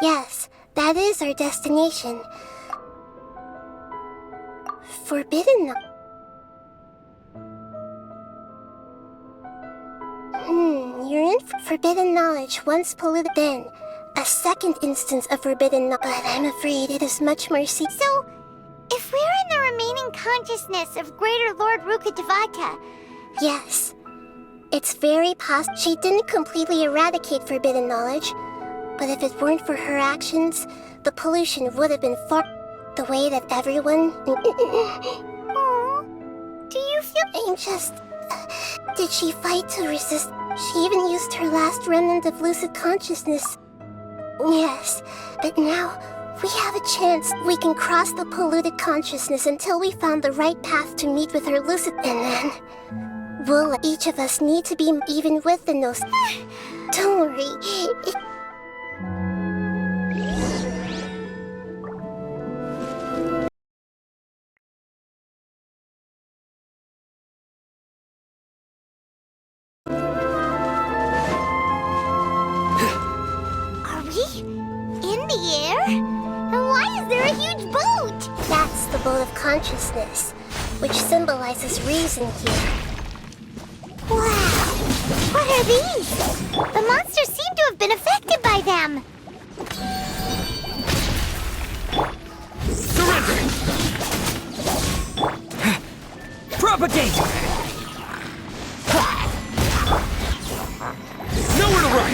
Yes, that is our destination. Forbidden. You're in forbidden knowledge once polluted, then a second instance of forbidden knowledge. But I'm afraid it is much more So, if we're in the remaining consciousness of Greater Lord Rukkhadevata... Yes. It's very possible she didn't completely eradicate forbidden knowledge, but if it weren't for her actions, the pollution would have been far... The way that everyone... Aww. Do you feel... I'm just... Did she fight to resist? She even used her last remnant of lucid consciousness. Yes, but now we have a chance. We can cross the polluted consciousness until we found the right path to meet with her lucid. And then... Will each of us need to be even with the nose? Don't worry. Are we in the air? And why is there a huge boat? That's the boat of consciousness, which symbolizes reason here. Wow! What are these? The monsters seem to have been affected by them. Surrender! Propagate! Nowhere to run!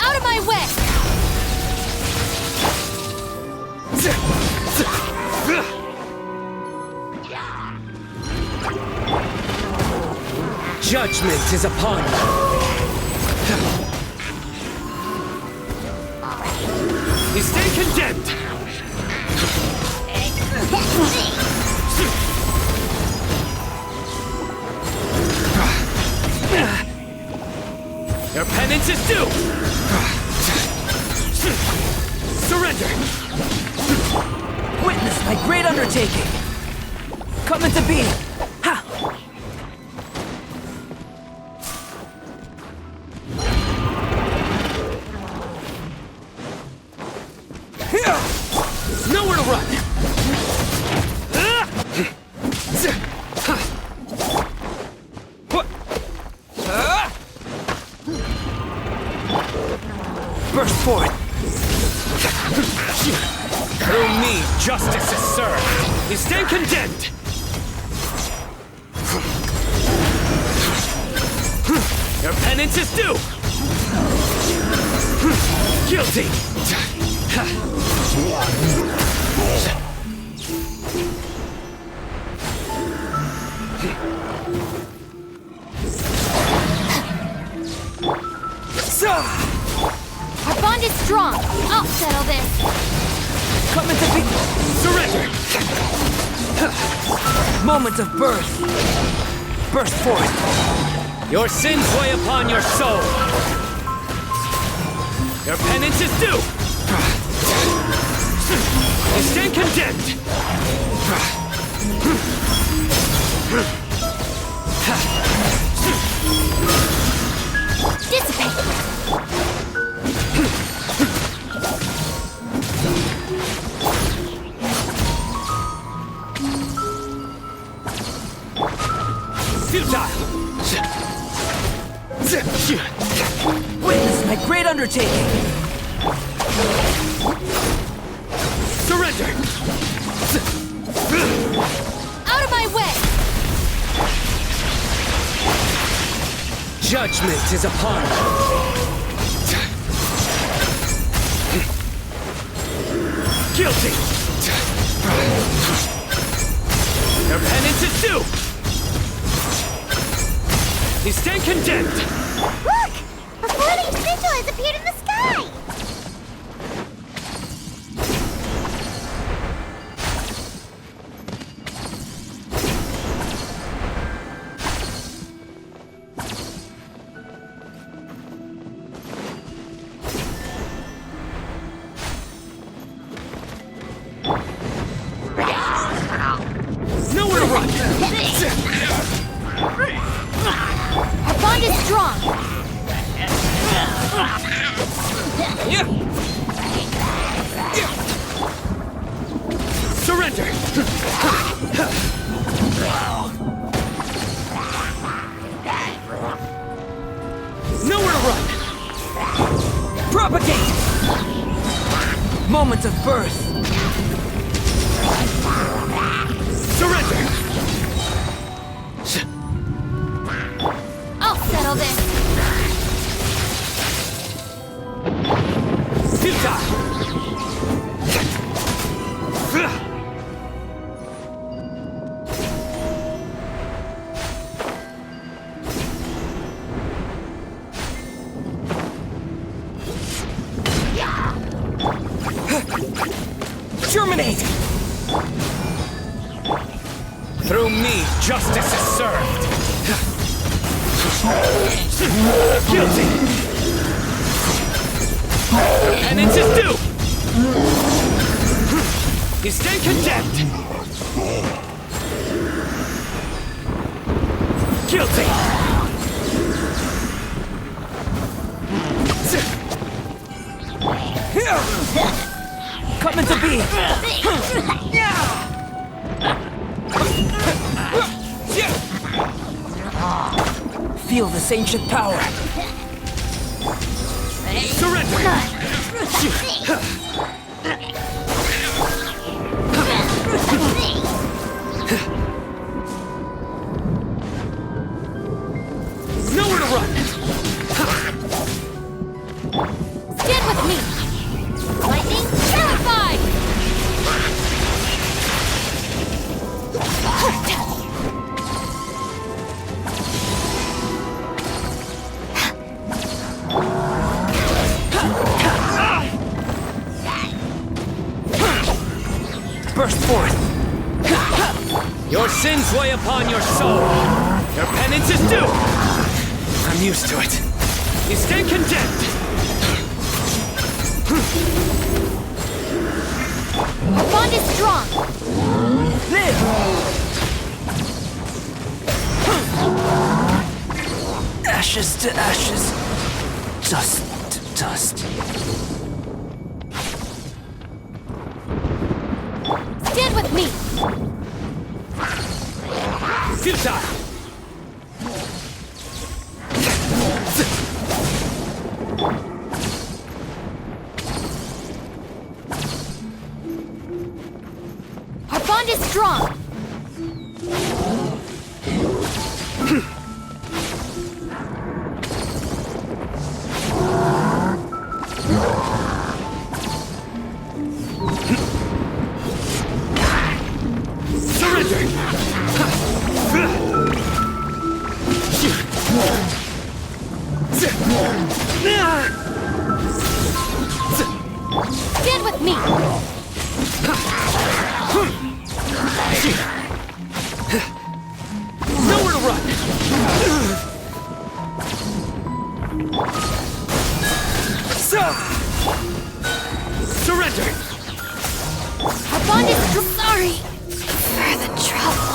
Out of my way! Judgment is upon you. You stay condemned. Your penance is due! Surrender! Witness my great undertaking! Come into being! Ha! Nowhere to run! Burst forth! Through me, justice is served. You stand condemned. Your penance is due. Guilty. Our bond is strong. I'll settle this. Come into being! Surrender. Moment of birth! Burst forth! Your sins weigh upon your soul. Your penance is due. You stand condemned. Dissipate. Futile. Witness my great undertaking! Surrender. Out of my way! Judgment is upon you. Guilty. Your penance is due. You stand condemned. Look! A floating sigil has appeared in the sky! Surrender! Nowhere to run! Propagate! Moment of birth. Surrender! I'll settle this. Futile! Germinate! Through me, justice is served! Guilty! Penance is due! You stand condemned! Guilty! Coming to be! Feel this ancient power. Surrender! Nowhere to run! Stand with me. Lightning, terrify! Burst forth. Your sins weigh upon your soul. Your penance is due. I'm used to it. You stand condemned. Our bond is strong. Live! Ashes to ashes. Dust to dust. Stand with me. Futile. Our bond is strong. Stand with me. Nowhere to run. Surrender. Our bond is sorry for the trouble.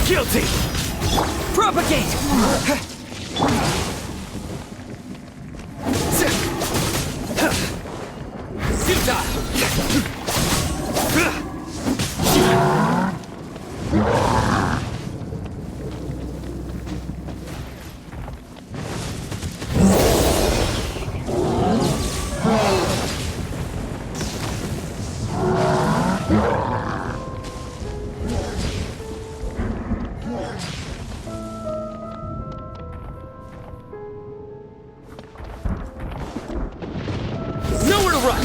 Guilty. Propagate! Nowhere to run.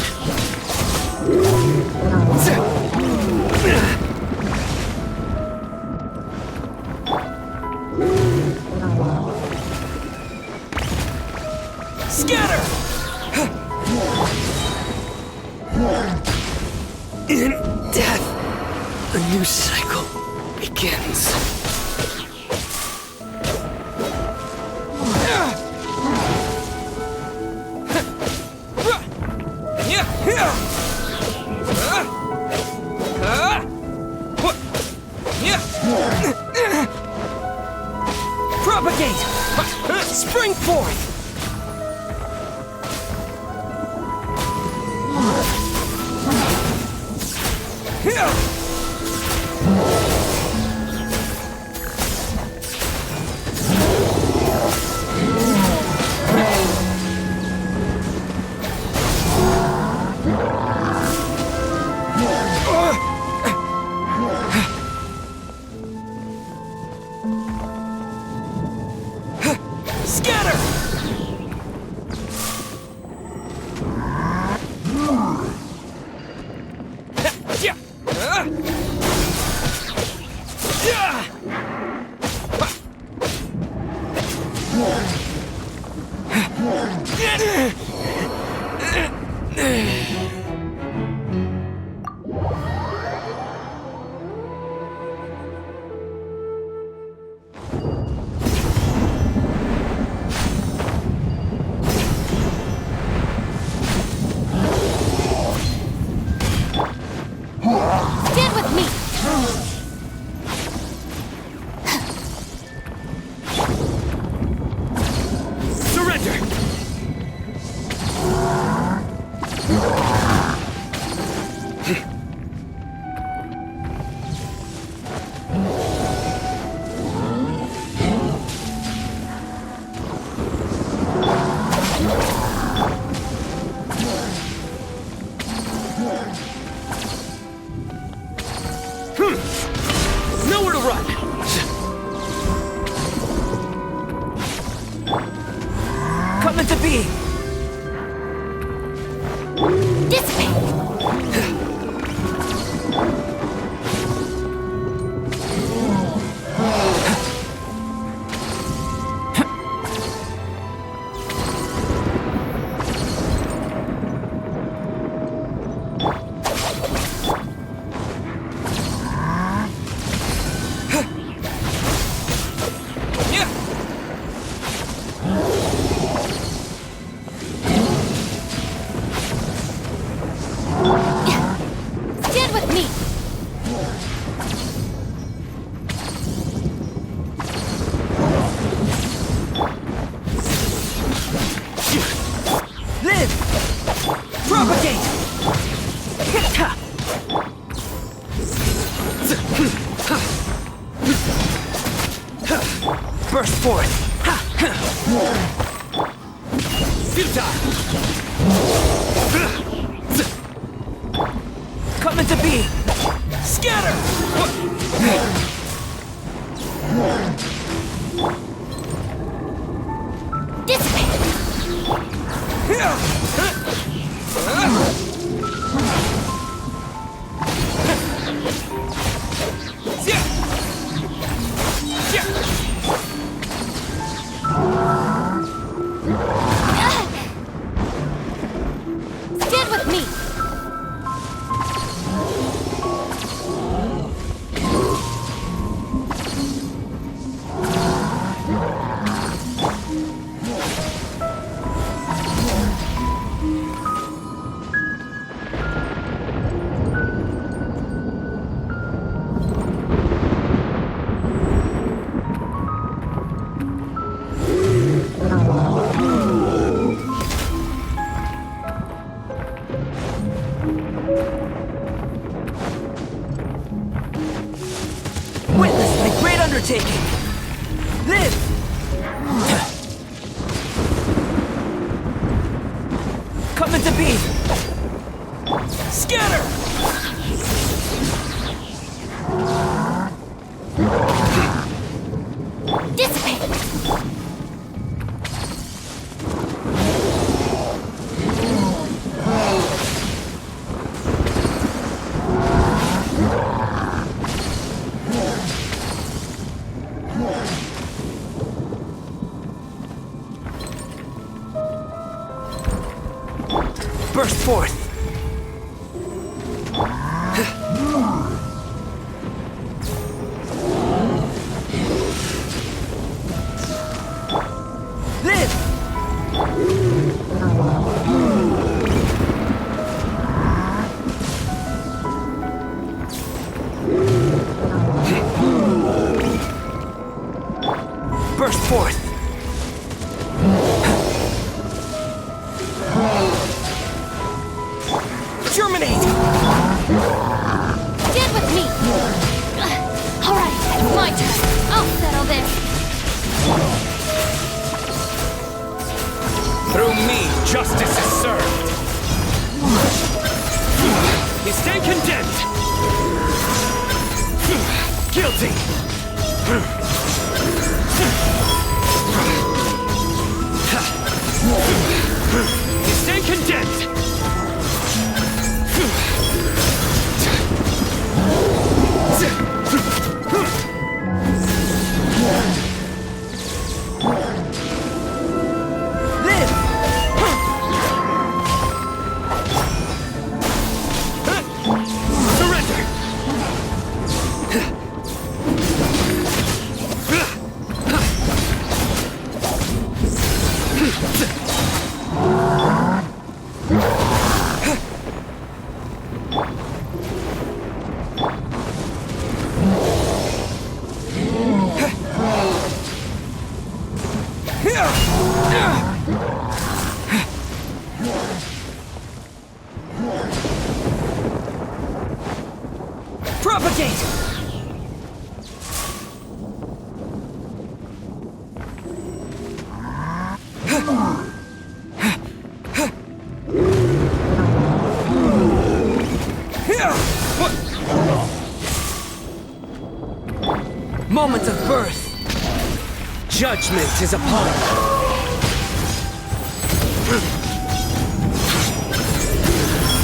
Scatter! In death, a new cycle begins. Propagate! Spring forth! Scatter! Stand with me! Surrender! Nowhere to run! Coming to be! Dissipate! Stand with me! Live! Propagate! Burst forth! Futile! Coming to be! Scatter! Dissipate! Stand with me! Witness my great undertaking! Live! Coming to be! Scatter! Dissipate! Burst forth! Live! Burst forth! Germinate! Get with me! Alright, my turn. I'll settle this. Through me, justice is served. You stand condemned. Guilty. You stand condemned. Live! Surrender. Propagate! Moment of birth! Judgment is upon you.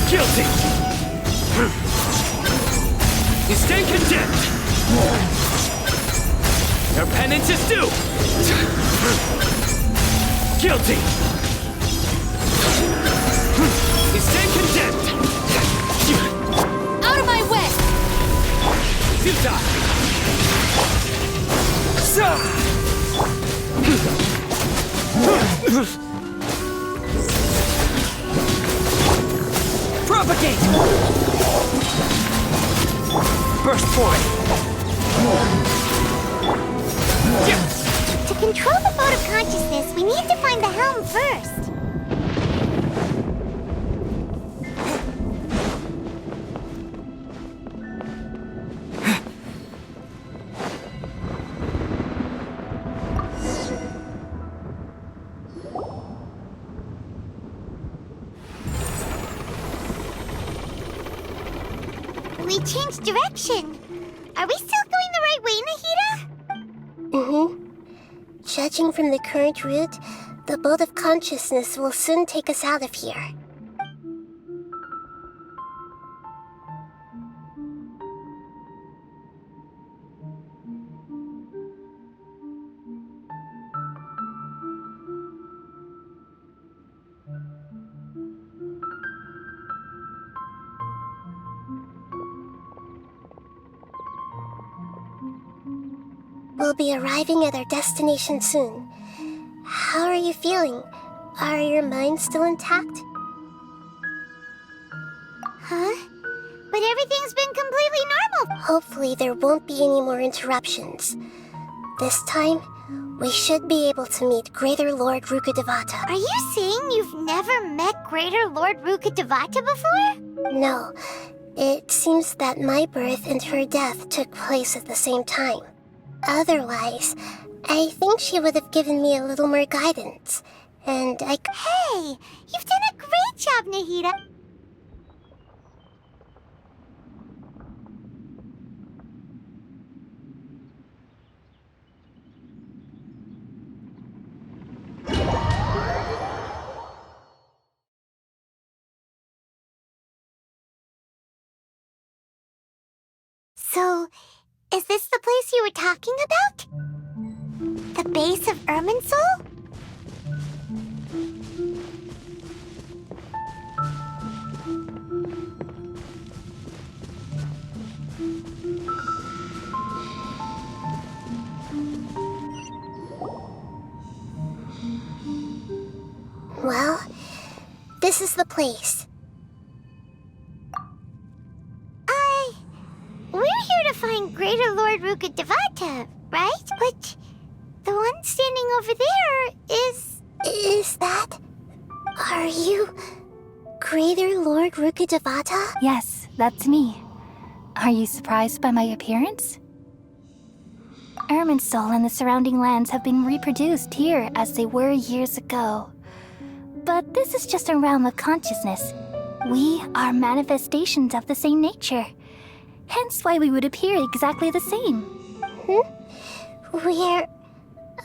Guilty. You stand condemned. Your penance is due. Guilty. You stand condemned. Out of my way! Zuta. Propagate! Burst forth! To control the boat of consciousness, we need to find the helm first. We changed direction. Are we still going the right way, Nahida? Mm-hmm. Judging from the current route, the boat of consciousness will soon take us out of here. We'll be arriving at our destination soon. How are you feeling? Are your minds still intact? Huh? But everything's been completely normal. Hopefully there won't be any more interruptions. This time, we should be able to meet Greater Lord Rukkhadevata. Are you saying you've never met Greater Lord Rukkhadevata before? No, it seems that my birth and her death took place at the same time. Otherwise, I think she would have given me a little more guidance, and Hey, you've done a great job, Nahida. So, is this the place you were talking about? The base of Irminsul? well, this is the place. We're here to find Greater Lord Rukkhadevata, right? But The one standing over there is... Is that... Are you... Greater Lord Rukkhadevata? Yes, that's me. Are you surprised by my appearance? Irminsul and the surrounding lands have been reproduced here as they were years ago. But this is just a realm of consciousness. We are manifestations of the same nature. Hence why we would appear exactly the same. We're...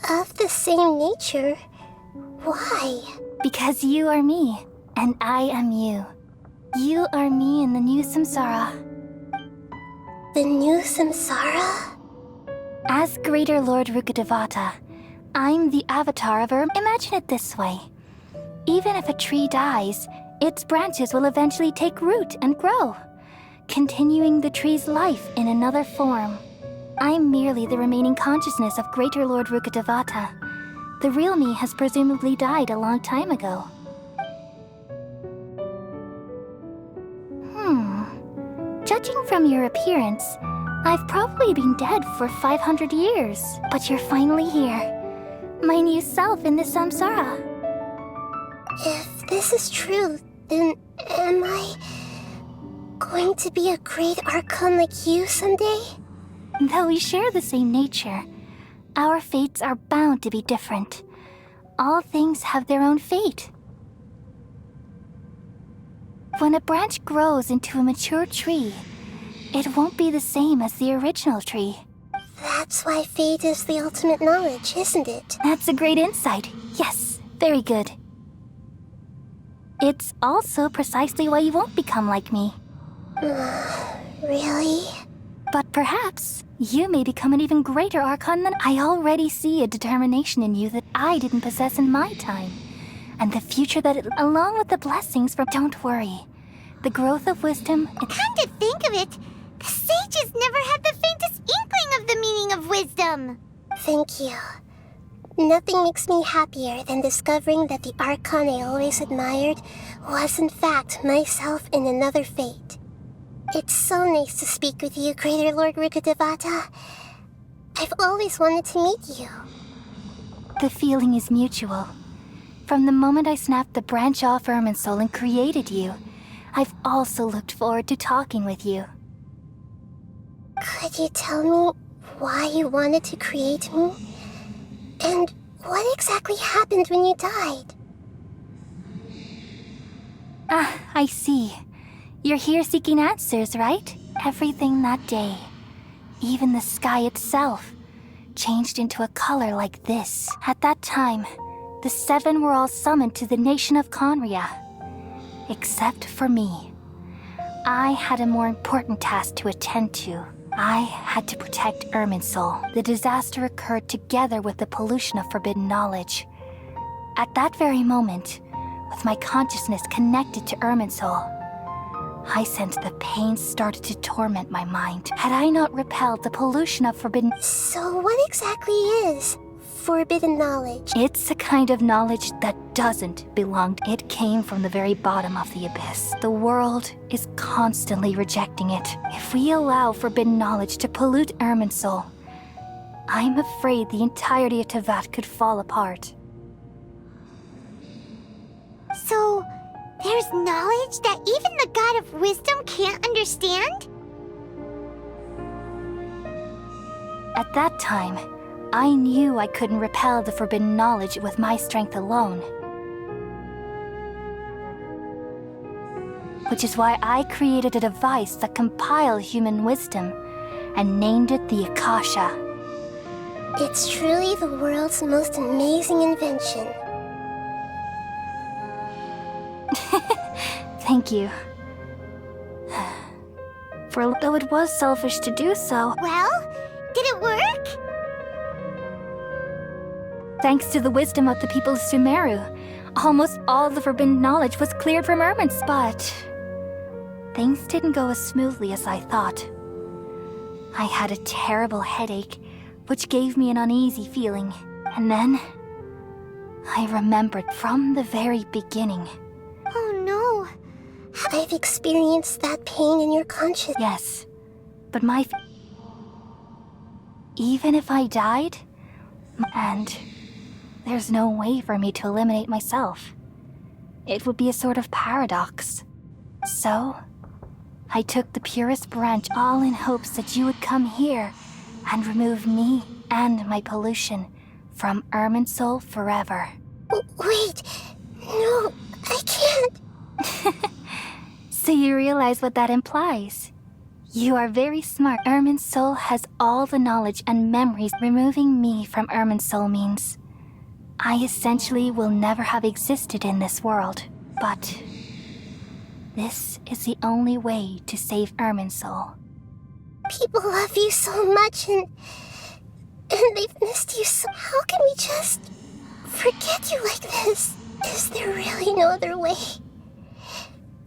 of the same nature? Why? Because you are me, and I am you. You are me in the new samsara. The new samsara? As Greater Lord Rukkhadevata, I'm the avatar of Imagine it this way. Even if a tree dies, its branches will eventually take root and grow, continuing the tree's life in another form. I'm merely the remaining consciousness of Greater Lord Rukkhadevata. The real me has presumably died a long time ago. Judging from your appearance, I've probably been dead for 500 years. But you're finally here. My new self in the samsara. If this is true, then am I... going to be a great archon like you someday? Though we share the same nature, our fates are bound to be different. All things have their own fate. When a branch grows into a mature tree, it won't be the same as the original tree. That's why fate is the ultimate knowledge, isn't it? That's a great insight. Yes, very good. It's also precisely why you won't become like me. Really? But perhaps you may become an even greater archon than I already see a determination in you that I didn't possess in my time. And the future that along with the blessings from... Don't worry. The growth of wisdom... Come to think of it, the sages never had the faintest inkling of the meaning of wisdom. Thank you. Nothing makes me happier than discovering that the archon I always admired was in fact myself in another fate. It's so nice to speak with you, Greater Lord Rukkhadevata. I've always wanted to meet you. The feeling is mutual. From the moment I snapped the branch off Irminsul and created you, I've also looked forward to talking with you. Could you tell me why you wanted to create me? And what exactly happened when you died? Ah, I see. You're here seeking answers, right? Everything that day, even the sky itself, changed into a color like this. At that time, the seven were all summoned to the nation of Conria. Except for me. I had a more important task to attend to. I had to protect Irminsul. The disaster occurred together with the pollution of forbidden knowledge. At that very moment, with my consciousness connected to Irminsul, I sensed the pain started to torment my mind. Had I not repelled the pollution of forbidden... So what exactly is forbidden knowledge? It's a kind of knowledge that doesn't belong. It came from the very bottom of the abyss. The world is constantly rejecting it. If we allow forbidden knowledge to pollute Irminsul, I'm afraid the entirety of Tevat could fall apart. So, there's knowledge that even the God of Wisdom can't understand? At that time, I knew I couldn't repel the forbidden knowledge with my strength alone. Which is why I created a device that compiled human wisdom and named it the Akasha. It's truly the world's most amazing invention. Thank you. For though it was selfish to do so, Well, did it work? thanks to the wisdom of the people of Sumeru, almost all the forbidden knowledge was cleared from Irminsul. But things didn't go as smoothly as I thought. I had a terrible headache, which gave me an uneasy feeling. And then, I remembered from the very beginning. Oh no. I've experienced that pain in your conscience. Yes, but even if I died, And there's no way for me to eliminate myself. It would be a sort of paradox. So, I took the purest branch all in hopes that you would come here and remove me and my pollution from Irminsul forever. Wait, no, I can't. So you realize what that implies? You are very smart. Irminsul has all the knowledge and memories. Removing me from Irminsul means I essentially will never have existed in this world. But this is the only way to save Irminsul. People love you so much and they've missed you so... How can we just forget you like this? Is there really no other way?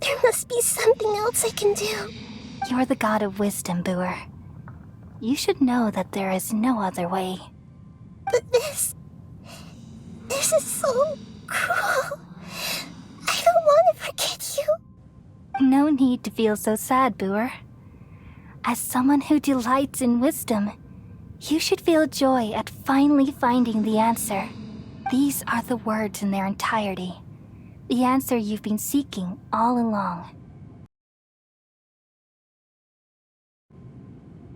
There must be something else I can do. You're the god of wisdom, Booer. You should know that there is no other way. But this is so cruel. I don't want to forget you. No need to feel so sad, Booer. As someone who delights in wisdom, you should feel joy at finally finding the answer. These are the words in their entirety. The answer you've been seeking all along.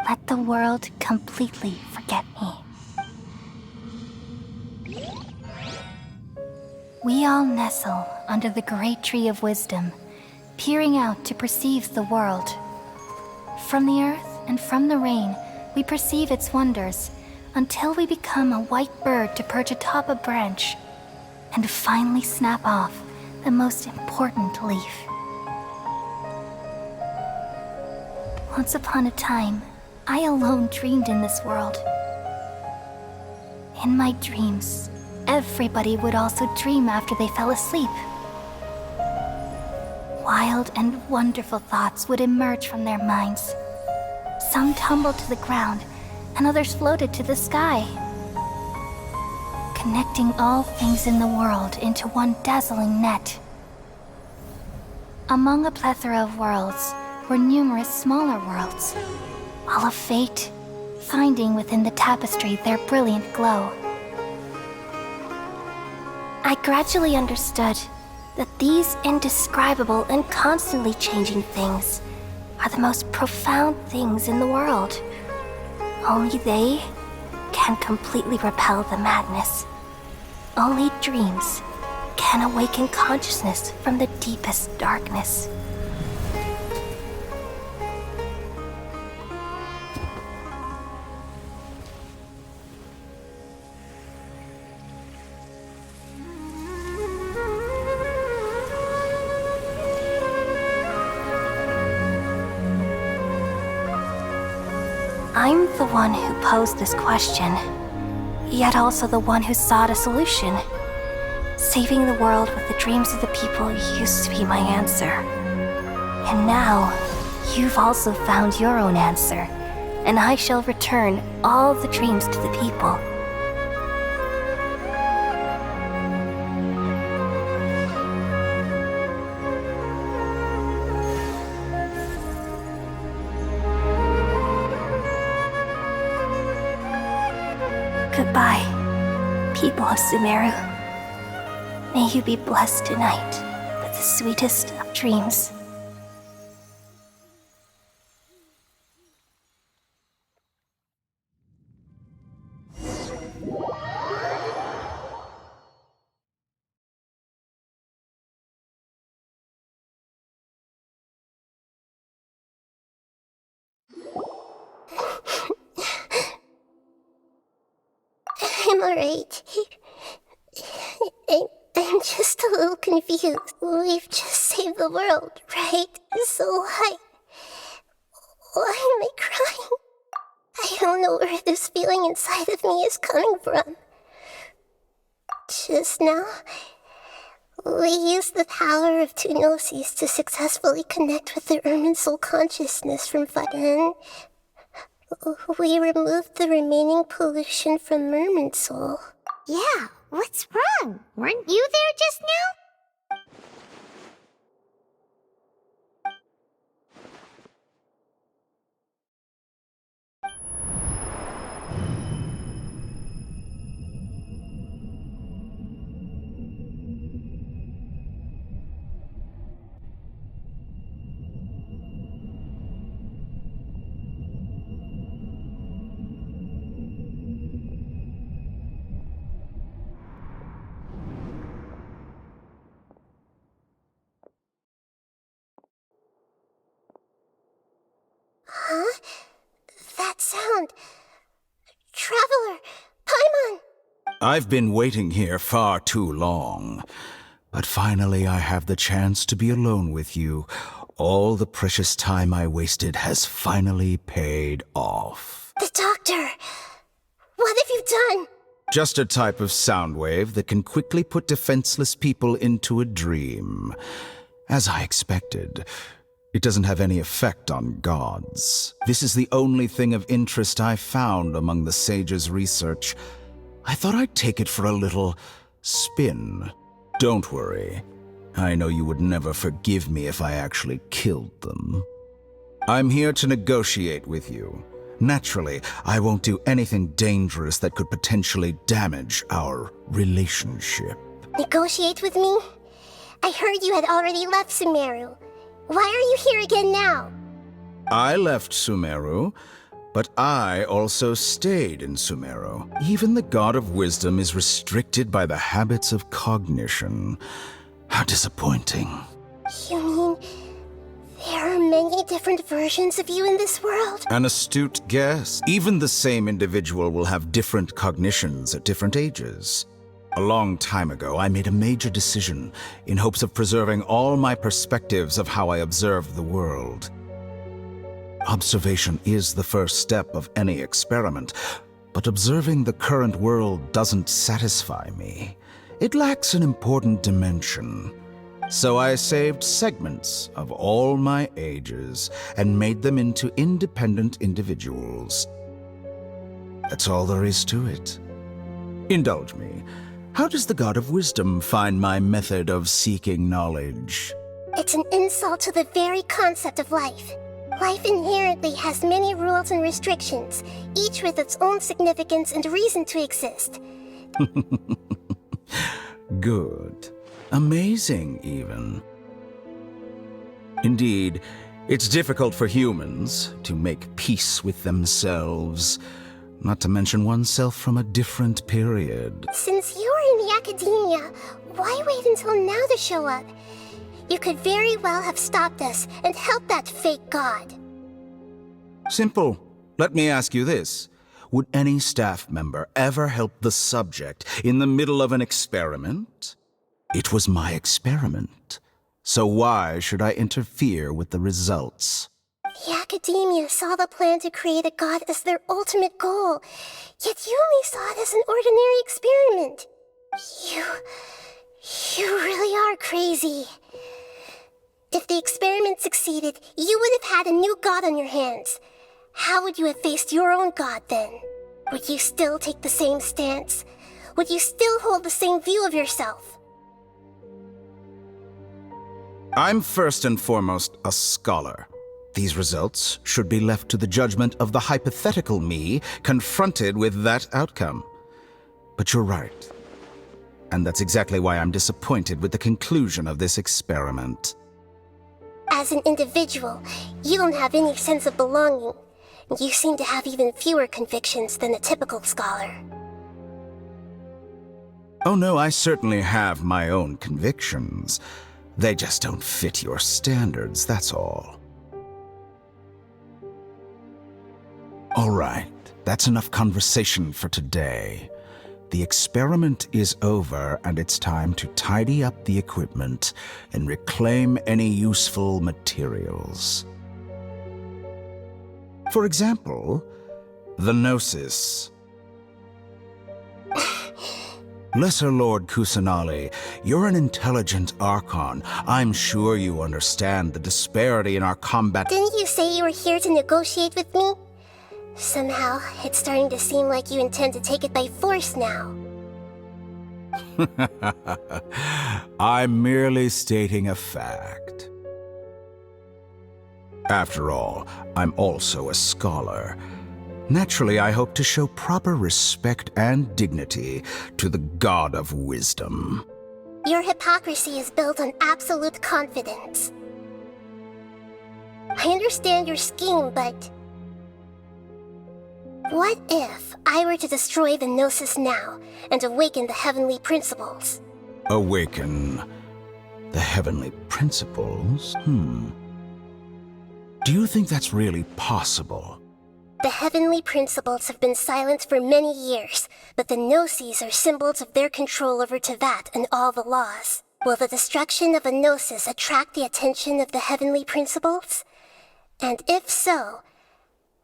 Let the world completely forget me. We all nestle under the great tree of wisdom, peering out to perceive the world. From the earth and from the rain, we perceive its wonders, until we become a white bird to perch atop a branch, and finally snap off the most important leaf. Once upon a time, I alone dreamed in this world. In my dreams, everybody would also dream after they fell asleep. Wild and wonderful thoughts would emerge from their minds. Some tumbled to the ground, and others floated to the sky, connecting all things in the world into one dazzling net. Among a plethora of worlds were numerous smaller worlds, all of fate, finding within the tapestry their brilliant glow. I gradually understood that these indescribable and constantly changing things are the most profound things in the world. Only they can completely repel the madness. Only dreams can awaken consciousness from the deepest darkness. I'm the one who posed this question, yet also the one who sought a solution. Saving the world with the dreams of the people used to be my answer. And now, you've also found your own answer, and I shall return all the dreams to the people. Goodbye, people of Sumeru. May you be blessed tonight with the sweetest of dreams. I'm alright. I'm just a little confused. We've just saved the world, right? So why am I crying? I don't know where this feeling inside of me is coming from. Just now, we used the power of two gnosis to successfully connect with the Irminsul consciousness from and we removed the remaining pollution from Irminsul. Yeah, what's wrong? Weren't you there just now? I've been waiting here far too long. But finally I have the chance to be alone with you. All the precious time I wasted has finally paid off. The doctor! What have you done? Just a type of sound wave that can quickly put defenseless people into a dream. As I expected, it doesn't have any effect on gods. This is the only thing of interest I found among the sage's research. I thought I'd take it for a little spin. Don't worry. I know you would never forgive me if I actually killed them. I'm here to negotiate with you. Naturally, I won't do anything dangerous that could potentially damage our relationship. Negotiate with me? I heard you had already left Sumeru. Why are you here again now? I left Sumeru, but I also stayed in Sumeru. Even the God of Wisdom is restricted by the habits of cognition. How disappointing. You mean there are many different versions of you in this world? An astute guess. Even the same individual will have different cognitions at different ages. A long time ago, I made a major decision in hopes of preserving all my perspectives of how I observed the world. Observation is the first step of any experiment, but observing the current world doesn't satisfy me. It lacks an important dimension. So I saved segments of all my ages and made them into independent individuals. That's all there is to it. Indulge me. How does the God of Wisdom find my method of seeking knowledge? It's an insult to the very concept of life. Life inherently has many rules and restrictions, each with its own significance and reason to exist. Good. Amazing, even. Indeed, it's difficult for humans to make peace with themselves, not to mention oneself from a different period. Since you are in the academia, why wait until now to show up? You could very well have stopped us and helped that fake god. Simple. Let me ask you this. Would any staff member ever help the subject in the middle of an experiment? It was my experiment. So why should I interfere with the results? The academia saw the plan to create a god as their ultimate goal, yet you only saw it as an ordinary experiment. You really are crazy. If the experiment succeeded, you would have had a new god on your hands. How would you have faced your own god then? Would you still take the same stance? Would you still hold the same view of yourself? I'm first and foremost a scholar. These results should be left to the judgment of the hypothetical me confronted with that outcome. But you're right. And that's exactly why I'm disappointed with the conclusion of this experiment. As an individual, you don't have any sense of belonging. You seem to have even fewer convictions than a typical scholar. Oh no, I certainly have my own convictions. They just don't fit your standards, that's all. All right, that's enough conversation for today. The experiment is over, and it's time to tidy up the equipment and reclaim any useful materials. For example, the Gnosis. Lesser Lord Kusanali, you're an intelligent archon. I'm sure you understand the disparity in our combat. Didn't you say you were here to negotiate with me? Somehow, it's starting to seem like you intend to take it by force now. I'm merely stating a fact. After all, I'm also a scholar. Naturally, I hope to show proper respect and dignity to the God of Wisdom. Your hypocrisy is built on absolute confidence. I understand your scheme, but what if I were to destroy the Gnosis now and awaken the heavenly principles? Awaken the heavenly principles? Do you think that's really possible? The heavenly principles have been silent for many years, but the Gnosis are symbols of their control over Tevat and all the laws. Will the destruction of a Gnosis attract the attention of the heavenly principles? And if so,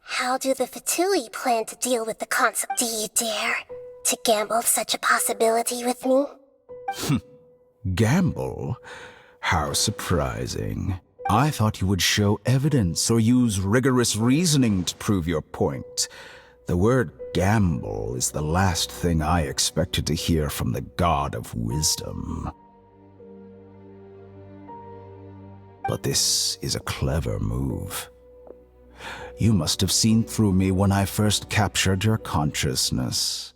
how do the Fatui plan to deal with the concept? Do you dare to gamble such a possibility with me? Gamble? How surprising. I thought you would show evidence or use rigorous reasoning to prove your point. The word gamble is the last thing I expected to hear from the god of wisdom. But this is a clever move. You must have seen through me when I first captured your consciousness.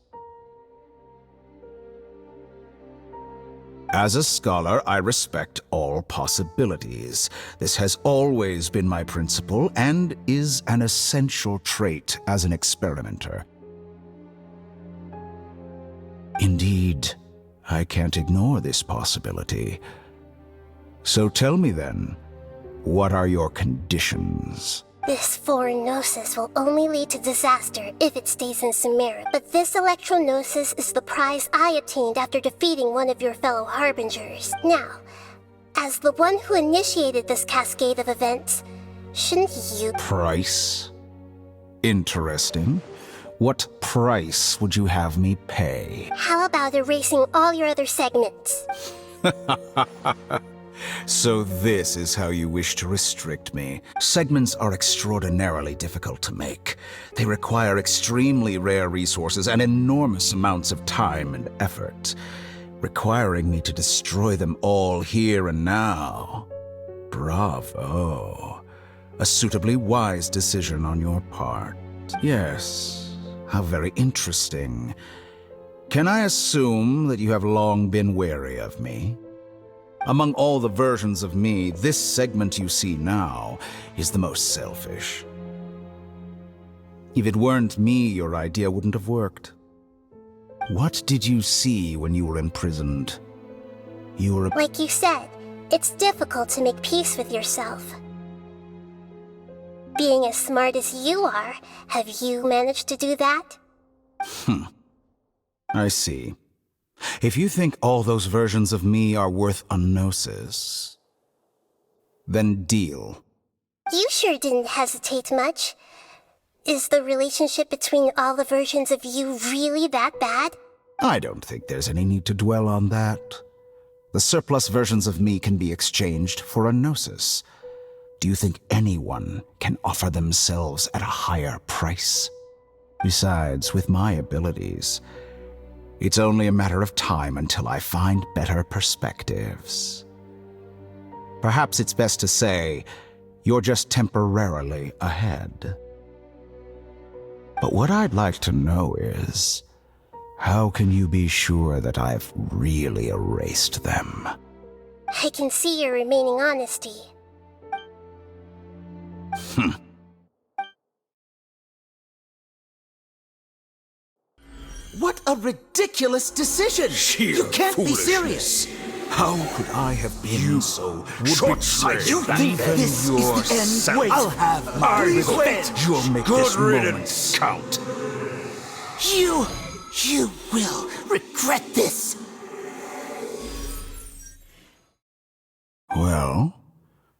As a scholar, I respect all possibilities. This has always been my principle and is an essential trait as an experimenter. Indeed, I can't ignore this possibility. So tell me then, what are your conditions? This foreign Gnosis will only lead to disaster if it stays in Sumeru, but this Electro-Gnosis is the prize I obtained after defeating one of your fellow Harbingers. Now, as the one who initiated this cascade of events, shouldn't you— Price? Interesting. What price would you have me pay? How about erasing all your other segments? So this is how you wish to restrict me. Segments are extraordinarily difficult to make. They require extremely rare resources and enormous amounts of time and effort, requiring me to destroy them all here and now. Bravo. A suitably wise decision on your part. Yes, how very interesting. Can I assume that you have long been wary of me? Among all the versions of me, this segment you see now is the most selfish. If it weren't me, your idea wouldn't have worked. What did you see when you were imprisoned? You were Like you said, it's difficult to make peace with yourself. Being as smart as you are, have you managed to do that? I see. If you think all those versions of me are worth a gnosis, then deal. You sure didn't hesitate much. Is the relationship between all the versions of you really that bad? I don't think there's any need to dwell on that. The surplus versions of me can be exchanged for a gnosis. Do you think anyone can offer themselves at a higher price? Besides, with my abilities, it's only a matter of time until I find better perspectives. Perhaps it's best to say, you're just temporarily ahead. But what I'd like to know is, how can you be sure that I've really erased them? I can see your remaining honesty. What a ridiculous decision! You can't be serious! How could I have been so short-sighted? You think this is the end? Wait, I'll have my revenge! You'll make this moment count. You will regret this! Well,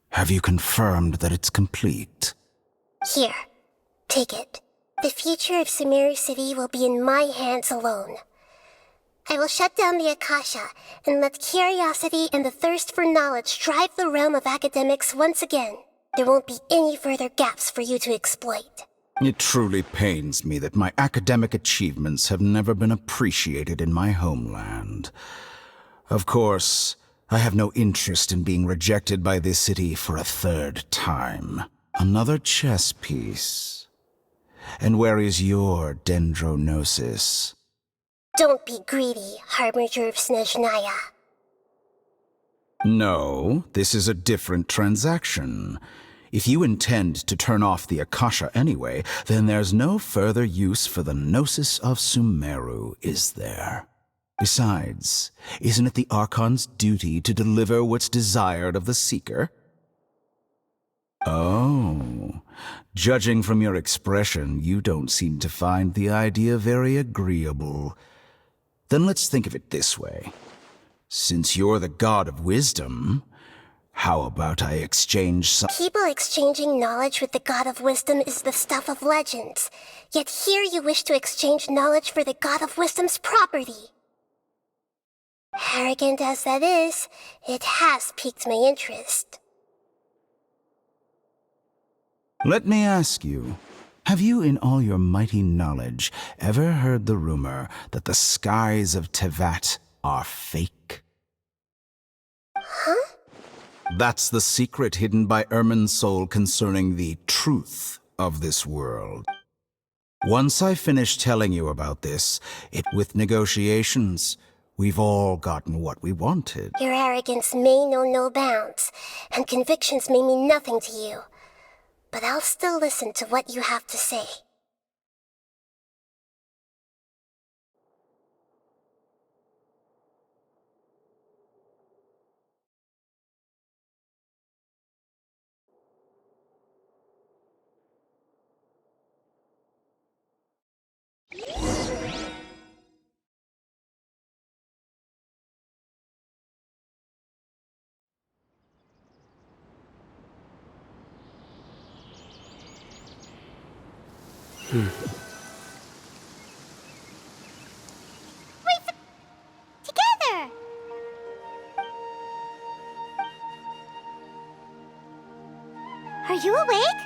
have you confirmed that it's complete? Here, take it. The future of Sumeru City will be in my hands alone. I will shut down the Akasha and let curiosity and the thirst for knowledge drive the realm of academics once again. There won't be any further gaps for you to exploit. It truly pains me that my academic achievements have never been appreciated in my homeland. Of course, I have no interest in being rejected by this city for a third time. Another chess piece. And where is your dendrognosis? Don't be greedy, Harbinger of Snezhnaya. No, this is a different transaction. If you intend to turn off the Akasha anyway, then there's no further use for the Gnosis of Sumeru, is there? Besides, isn't it the Archon's duty to deliver what's desired of the Seeker? Oh, Judging from your expression, you don't seem to find the idea very agreeable. Then let's think of it this way. Since you're the god of wisdom, how about I exchange some— People exchanging knowledge with the god of wisdom is the stuff of legends. Yet here you wish to exchange knowledge for the god of wisdom's property. Arrogant as that is, it has piqued my interest. Let me ask you, have you in all your mighty knowledge ever heard the rumor that the skies of Tevat are fake? Huh? That's the secret hidden by Irminsul concerning the truth of this world. Once I finish telling you about this, with negotiations, we've all gotten what we wanted. Your arrogance may know no bounds, and convictions may mean nothing to you. But I'll still listen to what you have to say. Together! Are you awake?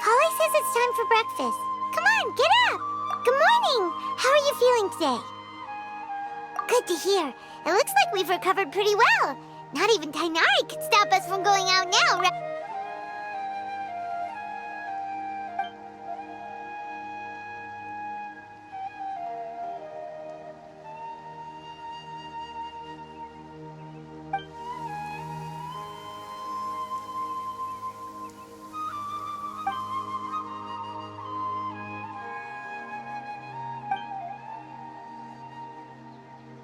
Kali says it's time for breakfast. Come on, get up! Good morning! How are you feeling today? Good to hear. It looks like we've recovered pretty well. Not even Tainari could stop us from going out now, right?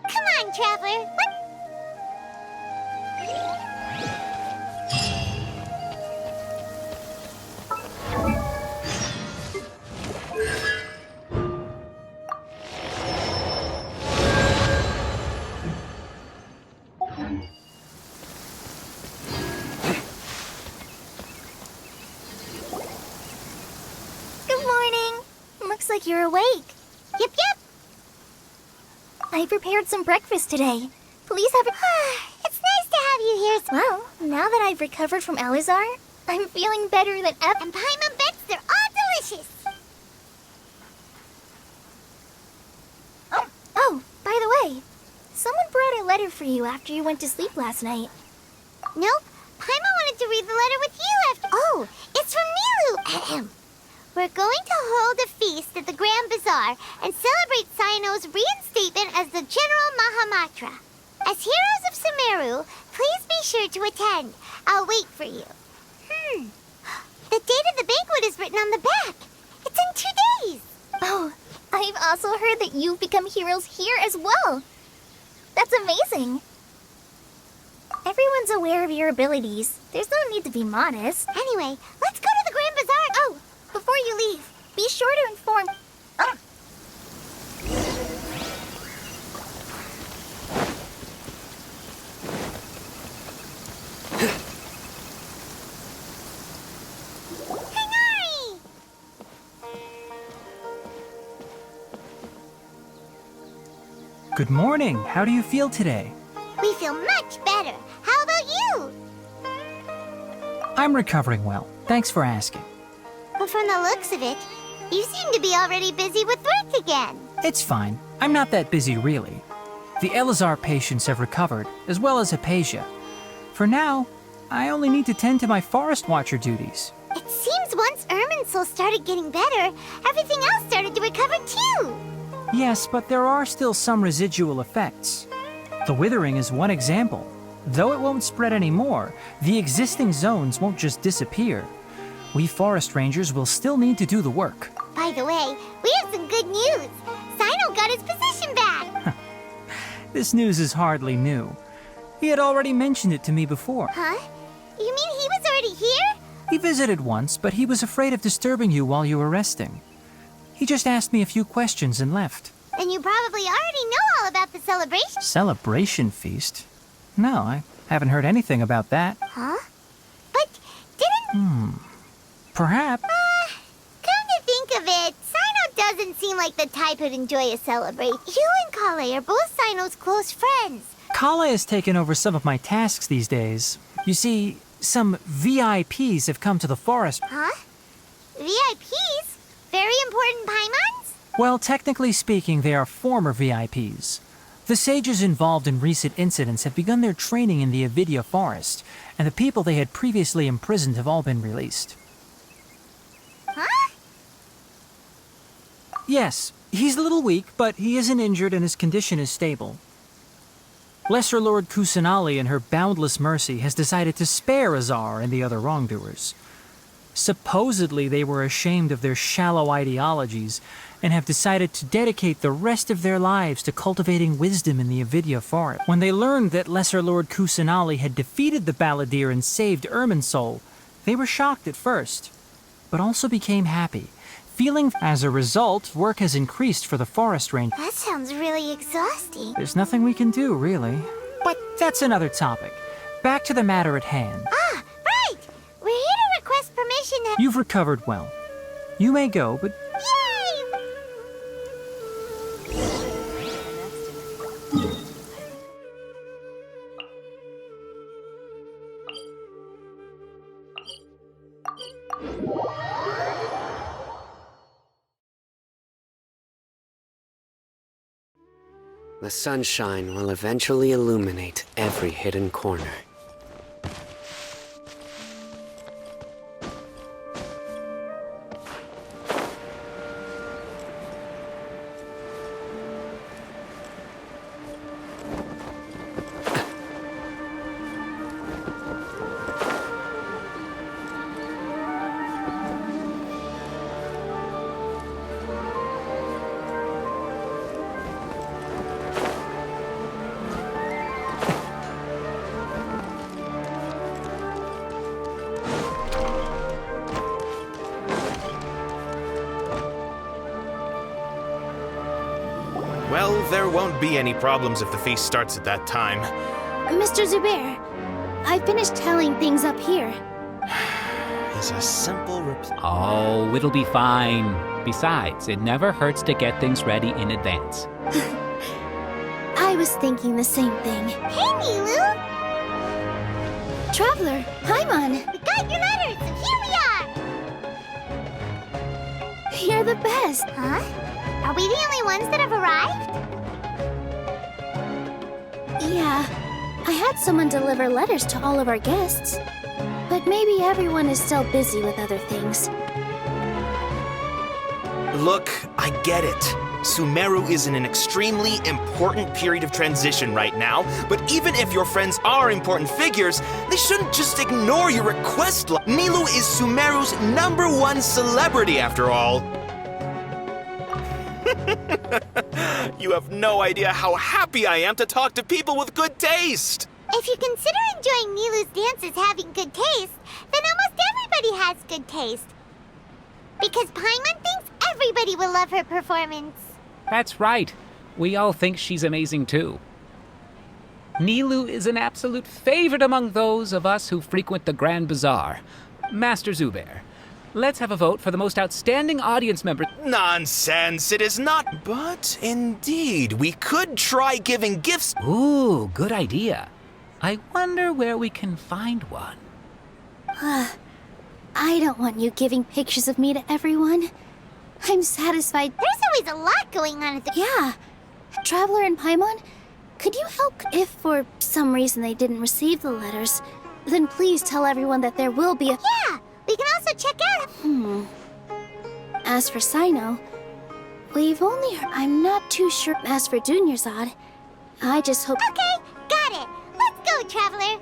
Come on, Traveler. Good morning. Looks like you're awake. Yep. I prepared some breakfast today. Please have it. It's nice to have you here. Well, now that I've recovered from Elazar, I'm feeling better than ever. And Paimon bits, they're all delicious. Oh, by the way, someone brought a letter for you after you went to sleep last night. Nope. Paimon wanted to read the letter with you after. Oh, it's from Milu. We're going to hold a feast at the Grand Bazaar and celebrate Cyano's reinstatement as the General Mahamatra. As heroes of Sumeru, please be sure to attend. I'll wait for you. The date of the banquet is written on the back. It's in 2 days. Oh, I've also heard that you've become heroes here as well. That's amazing. Everyone's aware of your abilities. There's no need to be modest. Anyway, let's go to the Grand Bazaar. Oh, before you leave, be sure to inform... Tainari! Good morning. How do you feel today? We feel much better. How about you? I'm recovering well. Thanks for asking. But from the looks of it, you seem to be already busy with work again. It's fine. I'm not that busy, really. The Elazar patients have recovered, as well as Hypatia. For now, I only need to tend to my Forest Watcher duties. It seems once Irminsul started getting better, everything else started to recover too. Yes, but there are still some residual effects. The withering is one example. Though it won't spread anymore, the existing zones won't just disappear. We forest rangers will still need to do the work. By the way, we have some good news. Cyno got his position back. This news is hardly new. He had already mentioned it to me before. Huh? You mean he was already here? He visited once, but he was afraid of disturbing you while you were resting. He just asked me a few questions and left. Then you probably already know all about the celebration. Celebration feast? No, I haven't heard anything about that. Huh? But didn't... Perhaps. Come to think of it, Sino doesn't seem like the type who'd enjoy a celebration. You and Kale are both Sino's close friends. Kala has taken over some of my tasks these days. You see, some VIPs have come to the forest. Huh? VIPs? Very important Paimons? Well, technically speaking, they are former VIPs. The sages involved in recent incidents have begun their training in the Avidya forest, and the people they had previously imprisoned have all been released. Huh? Yes, he's a little weak, but he isn't injured and his condition is stable. Lesser Lord Kusanali, in her boundless mercy, has decided to spare Azar and the other wrongdoers. Supposedly, they were ashamed of their shallow ideologies and have decided to dedicate the rest of their lives to cultivating wisdom in the Avidya forest. When they learned that Lesser Lord Kusanali had defeated the Balladeer and saved Irminsul, they were shocked at first, but also became happy, feeling as a result, work has increased for the forest ranger. That sounds really exhausting. There's nothing we can do, really. But that's another topic. Back to the matter at hand. Ah, right! We're here to request permission to... You've recovered well. You may go, but Yay! The sunshine will eventually illuminate every hidden corner. Well, there won't be any problems if the feast starts at that time. Mr. Zubair, I finished telling things up here. Is a simple reply. Oh, it'll be fine. Besides, it never hurts to get things ready in advance. I was thinking the same thing. Hey, Nilu! Traveler, Paimon, We got your letters, and here we are! you're the best. Huh? Are we the only ones that have arrived? Yeah, I had someone deliver letters to all of our guests. But maybe everyone is still busy with other things. Look, I get it. Sumeru is in an extremely important period of transition right now, but even if your friends are important figures, they shouldn't just ignore your request. Nilu is Sumeru's #1 celebrity, after all. You have no idea how happy I am to talk to people with good taste. If you consider enjoying Nilu's dances having good taste, then almost everybody has good taste. Because Paimon thinks everybody will love her performance. That's right. We all think she's amazing too. Nilu is an absolute favorite among those of us who frequent the Grand Bazaar. Master Zubair, let's have a vote for the most outstanding audience member. Nonsense, it is not. But indeed, we could try giving gifts. Ooh, good idea. I wonder where we can find one. I don't want you giving pictures of me to everyone. I'm satisfied. There's always a lot going on at the... Yeah. Traveler and Paimon, could you help if for some reason they didn't receive the letters? Then please tell everyone that there will be a... Yeah, we can also check out... As for Sino, we've only heard... I'm not too sure. As for Dunyarzad, I just hope... Okay, got it. Let's go, Traveler.